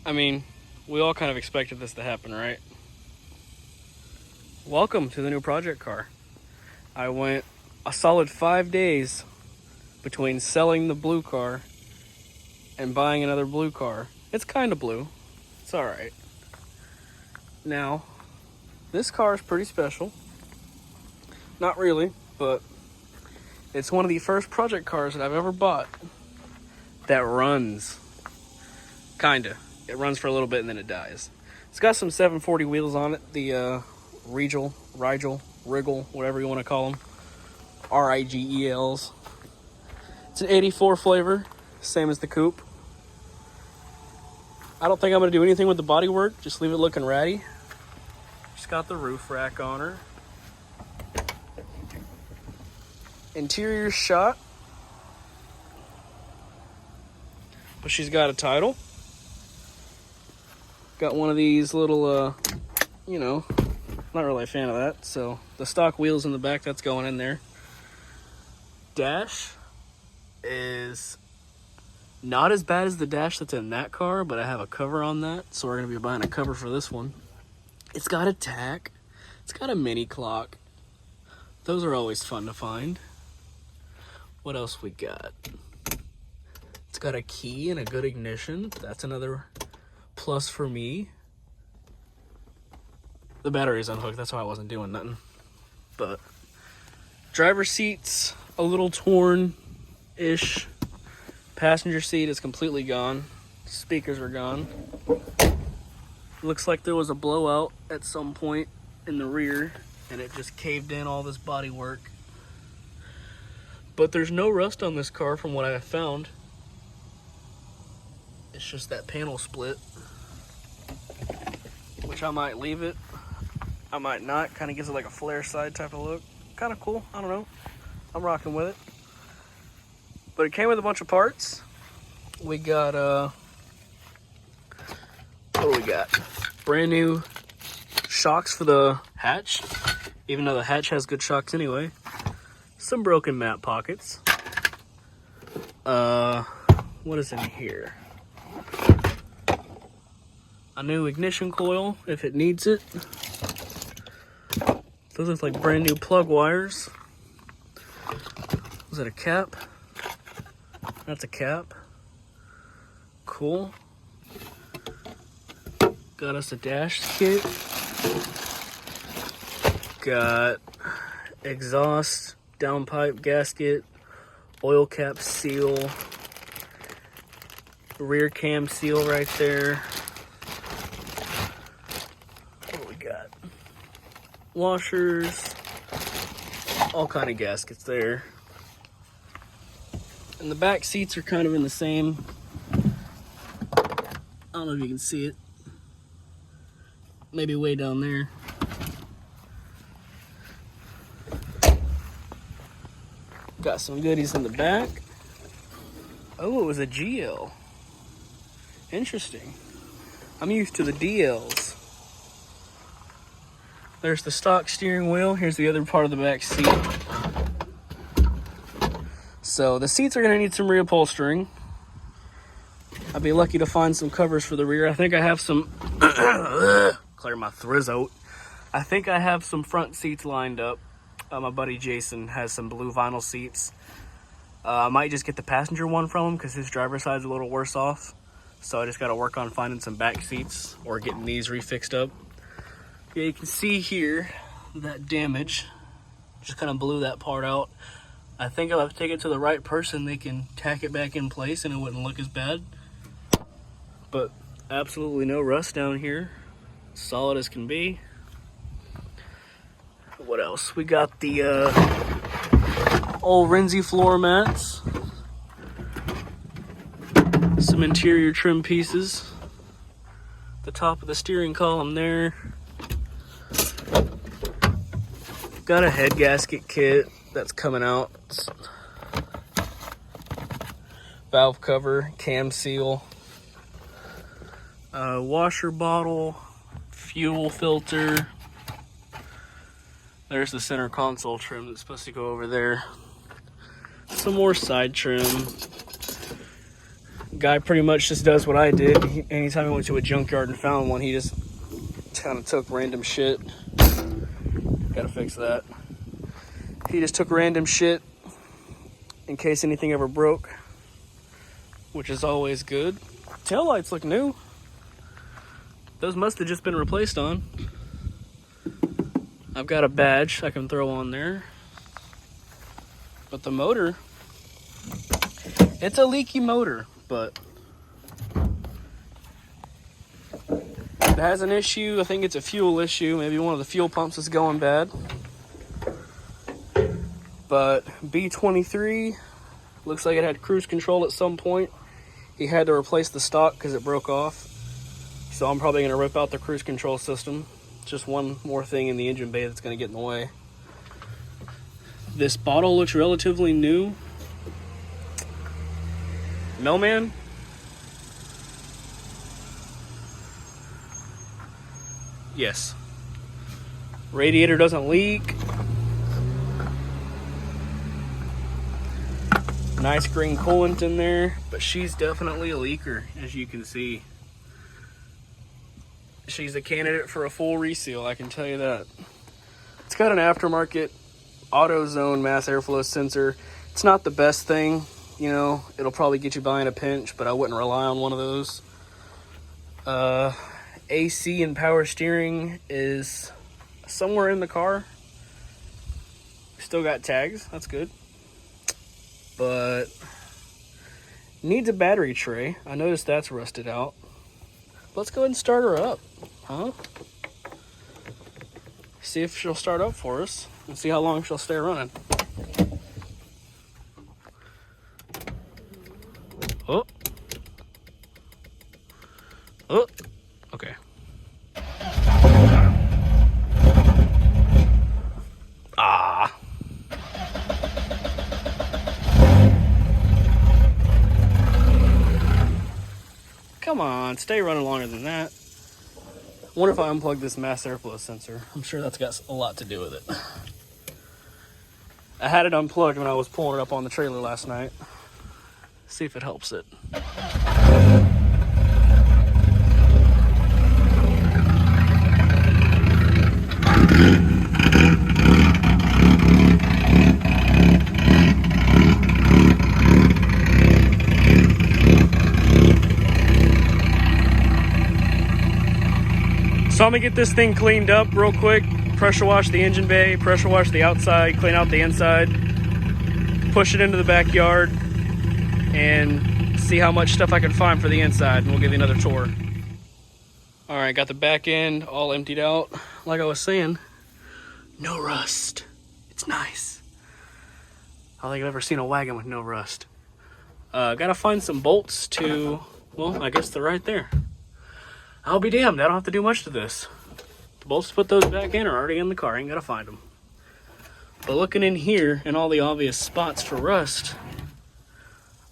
I mean, we all kind of expected this to happen, right? Welcome to the new project car. I went a solid 5 days between selling the blue car and buying another blue car. It's kind of blue. It's alright. Now, this car is pretty special. Not really, but it's one of the first project cars that I've ever bought that runs. Kinda. It runs for a little bit and then it dies. It's got some 740 wheels on it. The Rigel, whatever you want to call them. RIGELs. It's an 84 flavor, same as the coupe. I don't think I'm going to do anything with the bodywork. Just leave it looking ratty. She's got the roof rack on her. Interior shot. But she's got a title. Got one of these little, not really a fan of that. So the stock wheels in the back, that's going in there. Dash is not as bad as the dash that's in that car, but I have a cover on that. So we're going to be buying a cover for this one. It's got a tack. It's got a mini clock. Those are always fun to find. What else we got? It's got a key and a good ignition. That's another plus for me. The battery's unhooked, that's why I wasn't doing nothing. But driver's seat's a little torn-ish. Passenger seat is completely gone. Speakers are gone. Looks like there was a blowout at some point in the rear and it just caved in all this bodywork. But there's no rust on this car from what I have found. It's just that panel split, which I might leave it. I might not. Kind of gives it like a flare side type of look. Kind of cool. I don't know. I'm rocking with it. But it came with a bunch of parts. We got, what do we got? Brand new shocks for the hatch, even though the hatch has good shocks anyway. Some broken mat pockets. What is in here? A new ignition coil if it needs it. Those look like brand new plug wires. Was that a cap? That's a cap. Cool. Got us a dash kit. Got exhaust, downpipe gasket, oil cap seal, rear cam seal right there. What do we got? Washers, all kind of gaskets there. And the back seats are kind of in the same, I don't know if you can see it, maybe way down there. Got some goodies in the back. Oh, it was a GL. Interesting. I'm used to the DLs. There's the stock steering wheel. Here's the other part of the back seat. So the seats are going to need some reupholstering. I'd be lucky to find some covers for the rear. I think I have some... clear my throat. I think I have some front seats lined up. My buddy Jason has some blue vinyl seats. I might just get the passenger one from him because his driver's side's a little worse off. So I just got to work on finding some back seats or getting these refixed up. Yeah, you can see here that damage. Just kind of blew that part out. I think if I take it to the right person, they can tack it back in place and it wouldn't look as bad. But absolutely no rust down here. Solid as can be. What else? We got the old Renzi floor mats. Some interior trim pieces. The top of the steering column there. Got a head gasket kit that's coming out. Valve cover, cam seal. Washer bottle, fuel filter. There's the center console trim that's supposed to go over there. Some more side trim. Guy pretty much just does what I did. Anytime he went to a junkyard and found one, he just kind of took random shit. Gotta fix that. He just took random shit in case anything ever broke, which is always good. Taillights look new. Those must have just been replaced on. I've got a badge I can throw on there. But the motor, it's a leaky motor, but it has an issue. I think it's a fuel issue. Maybe one of the fuel pumps is going bad. But B23 looks like it had cruise control at some point. He had to replace the stock because it broke off. So I'm probably going to rip out the cruise control system. Just one more thing in the engine bay that's going to get in the way. This bottle looks relatively new. Mailman? Yes. Radiator doesn't leak. Nice green coolant in there, but she's definitely a leaker, as you can see. She's a candidate for a full reseal, I can tell you that. It's got an aftermarket AutoZone mass airflow sensor. It's not the best thing, you know, it'll probably get you by in a pinch, but I wouldn't rely on one of those. AC and power steering is somewhere in the car. Still got tags, that's good. But needs a battery tray. I noticed that's rusted out. Let's go ahead and start her up, huh? See if she'll start up for us and see how long she'll stay running. Oh. Oh. Okay. Ah. Come on, stay running longer than that. I wonder if I unplug this mass airflow sensor. I'm sure that's got a lot to do with it. I had it unplugged when I was pulling it up on the trailer last night. See if it helps it. So I'm gonna get this thing cleaned up real quick. Pressure wash the engine bay, pressure wash the outside, clean out the inside, push it into the backyard, and see how much stuff I can find for the inside, and we'll give you another tour. All right, got the back end all emptied out. Like I was saying, no rust. It's nice. I don't think I've ever seen a wagon with no rust. Gotta find some bolts to, well, I guess they're right there. I'll be damned, I don't have to do much to this. The bolts to put those back in are already in the car, I ain't gotta find them. But looking in here and all the obvious spots for rust,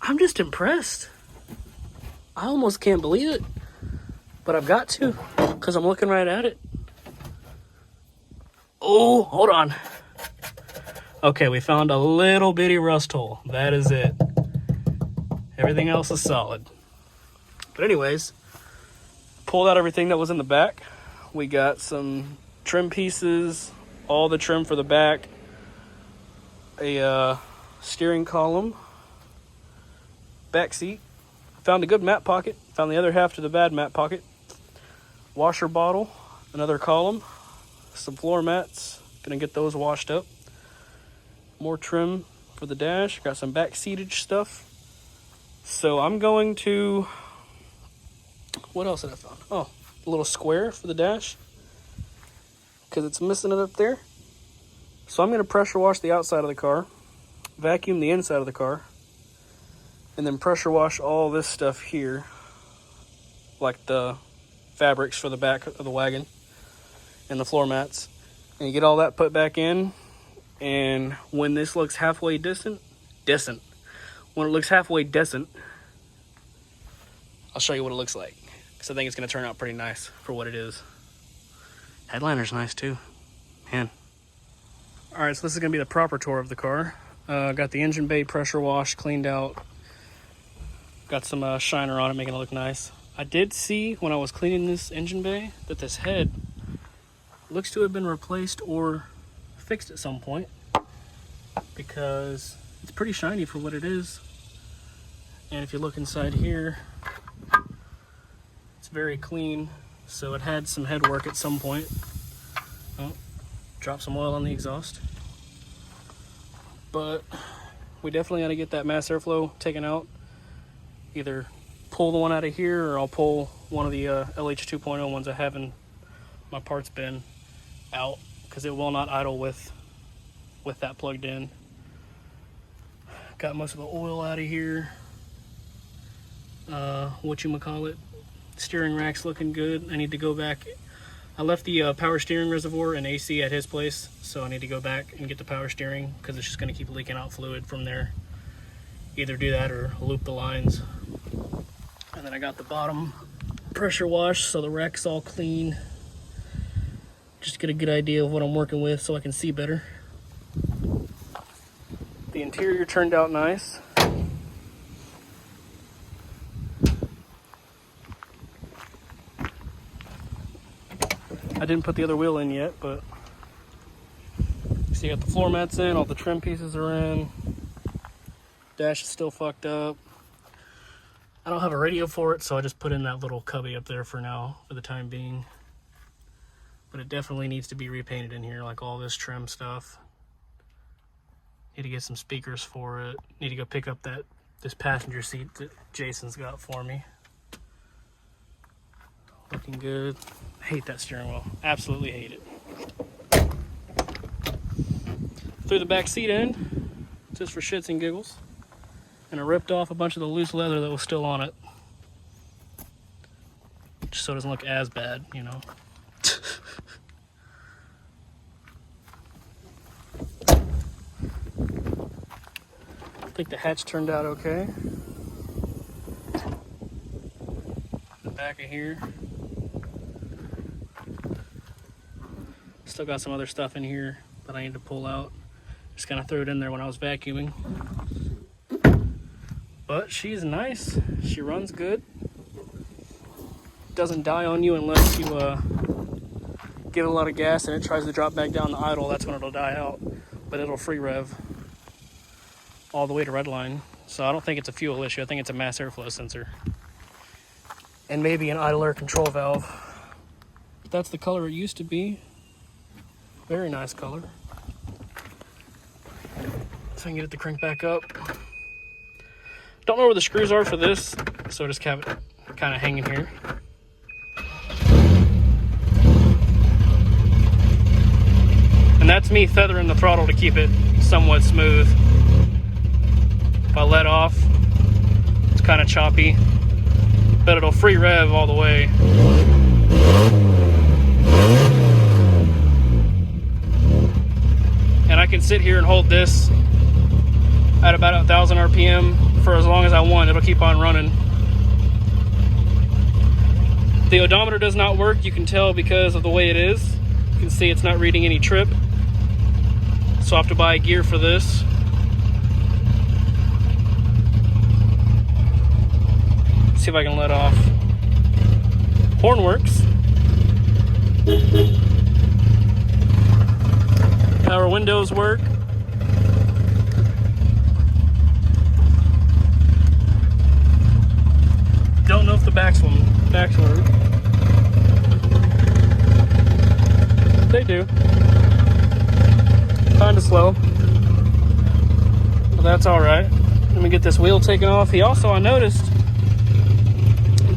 I'm just impressed. I almost can't believe it, but I've got to, because I'm looking right at it. Oh, hold on. Okay, we found a little bitty rust hole. That is it. Everything else is solid. But anyways, pulled out everything that was in the back. We got some trim pieces, all the trim for the back, a steering column, back seat. Found a good mat pocket. Found the other half to the bad mat pocket. Washer bottle, another column, some floor mats. Gonna get those washed up. More trim for the dash. Got some back seatage stuff. So I'm going to, what else did I find? Oh, a little square for the dash, because it's missing it up there. So I'm going to pressure wash the outside of the car, vacuum the inside of the car, and then pressure wash all this stuff here, like the fabrics for the back of the wagon and the floor mats. And you get all that put back in, and when this looks halfway decent, when it looks halfway decent, I'll show you what it looks like, because I think it's going to turn out pretty nice for what it is. Headliner's nice too, man. All right, so this is going to be the proper tour of the car. Got the engine bay pressure wash cleaned out. Got some shiner on it, making it look nice. I did see when I was cleaning this engine bay that this head looks to have been replaced or fixed at some point, because it's pretty shiny for what it is. And if you look inside here, it's very clean. So it had some head work at some point. Oh, drop some oil on the exhaust. But we definitely got to get that mass airflow taken out. Either pull the one out of here, or I'll pull one of the LH 2.0 ones I have in my parts bin out, because it will not idle with that plugged in. Got most of the oil out of here. Whatchamacallit, steering rack's looking good. I need to go back. I left the power steering reservoir and AC at his place, so I need to go back and get the power steering, because it's just going to keep leaking out fluid from there. Either do that or loop the lines. And then I got the bottom pressure wash, so the rack's all clean. Just get a good idea of what I'm working with so I can see better. The interior turned out nice. I didn't put the other wheel in yet, but see, you got the floor mats in, all the trim pieces are in. Dash is still fucked up. I don't have a radio for it, so I just put in that little cubby up there for now, for the time being. But it definitely needs to be repainted in here, like all this trim stuff. Need to get some speakers for it. Need to go pick up this passenger seat that Jason's got for me. Looking good. I hate that steering wheel. Absolutely hate it. Threw the back seat in, just for shits and giggles. And I ripped off a bunch of the loose leather that was still on it. Just so it doesn't look as bad, you know. I think the hatch turned out okay. The back of here. Still got some other stuff in here that I need to pull out. Just kind of threw it in there when I was vacuuming. But she's nice. She runs good. Doesn't die on you unless you give it a lot of gas and it tries to drop back down the idle. That's when it'll die out. But it'll free rev all the way to redline. So I don't think it's a fuel issue. I think it's a mass airflow sensor. And maybe an idle air control valve. But that's the color it used to be. Very nice color. So I can get it to crank back up. Don't know where the screws are for this, so I just have it kind of hanging here. And that's me feathering the throttle to keep it somewhat smooth. If I let off, it's kind of choppy, but it'll free rev all the way. And I can sit here and hold this at about 1,000 RPM for as long as I want. It'll keep on running. The odometer does not work. You can tell because of the way it is. You can see it's not reading any trip. So I have to buy gear for this. See if I can let off. Horn works. Power windows work. Don't know if the backs work. They do. Kind of slow, but that's all right. Let me get this wheel taken off. I noticed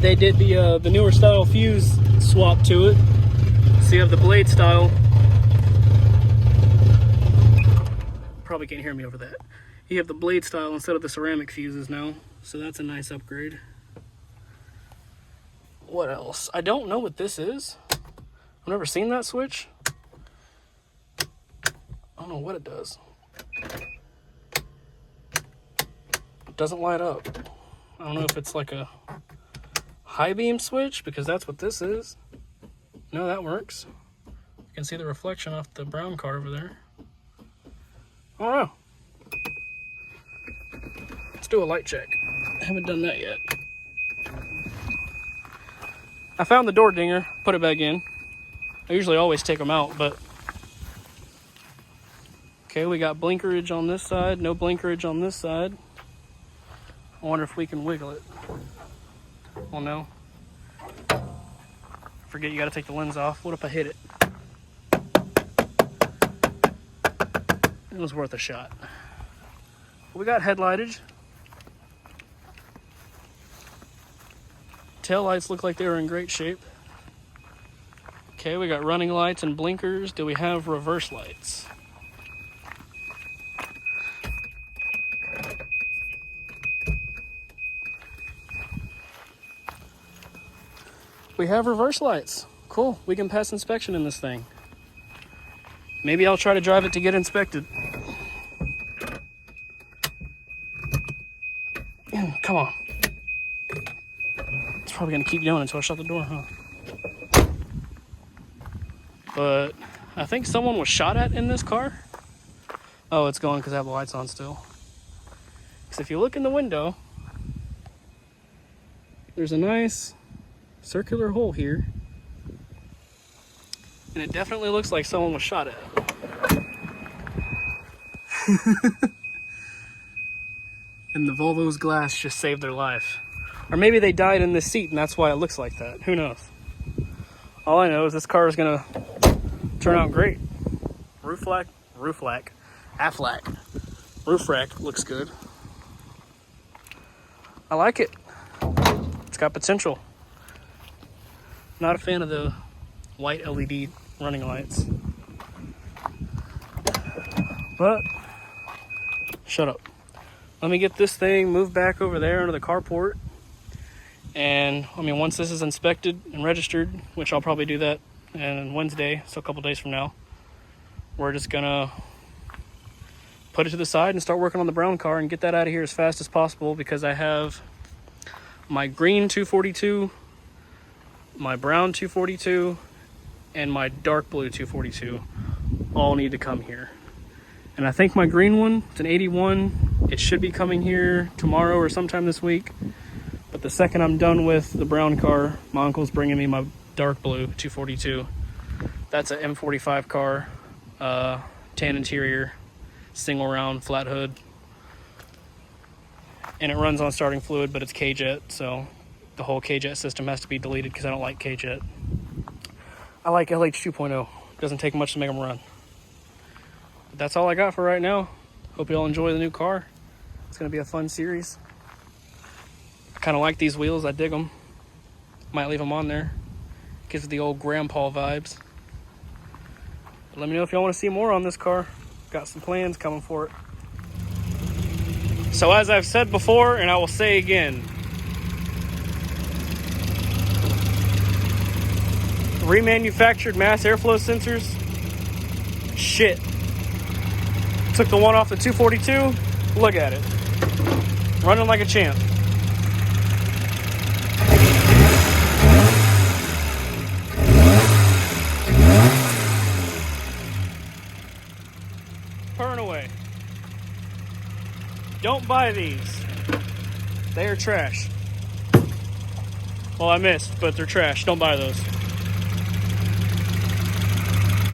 they did the newer style fuse swap to it. So you have the blade style. Probably can't hear me over that. You have the blade style instead of the ceramic fuses now, so that's a nice upgrade. What else? I don't know what this is. I've never seen that switch. I don't know what it does. It doesn't light up. I don't know if it's like a high beam switch, because that's what this is. No, that works. You can see the reflection off the brown car over there. I don't know. Let's do a light check. I haven't done that yet. I found the door dinger, put it back in. I usually always take them out, but... Okay, we got blinkerage on this side, no blinkerage on this side. I wonder if we can wiggle it. Well, no. Forget you gotta take the lens off. What if I hit it? It was worth a shot. We got headlightage. Tail lights look like they were in great shape. Okay, we got running lights and blinkers. Do we have reverse lights? We have reverse lights. Cool, we can pass inspection in this thing. Maybe I'll try to drive it to get inspected. Come on. It's probably gonna keep going until I shut the door, huh? But I think someone was shot at in this car. Oh, it's going because I have the lights on still. Because if you look in the window, there's a nice circular hole here. And it definitely looks like someone was shot at. And the Volvo's glass just saved their life. Or maybe they died in this seat and that's why it looks like that. Who knows? All I know is this car is gonna turn out great. Roof rack looks good. I like it. It's got potential. Not a fan of the white LED running lights. But, shut up. Let me get this thing moved back over there into the carport. And, I mean, once this is inspected and registered, which I'll probably do that on Wednesday, so a couple days from now, we're just gonna put it to the side and start working on the brown car and get that out of here as fast as possible, because I have my green 242, my brown 242, and my dark blue 242 all need to come here. And I think my green one, it's an 81, it should be coming here tomorrow or sometime this week. But the second I'm done with the brown car, my uncle's bringing me my dark blue 242. That's an M45 car, tan interior, single round, flat hood. And it runs on starting fluid, but it's K-Jet, so the whole K-Jet system has to be deleted because I don't like K-Jet. I like LH 2.0. Doesn't take much to make them run. But that's all I got for right now. Hope you all enjoy the new car. It's going to be a fun series. I kind of like these wheels. I dig them. Might leave them on there. Gives it the old grandpa vibes. But let me know if y'all want to see more on this car. Got some plans coming for it. So as I've said before, and I will say again, remanufactured mass airflow sensors, shit. Took the one off the 242, look at it. Running like a champ. Purring away. Don't buy these. They are trash. Well, I missed, but they're trash. Don't buy those.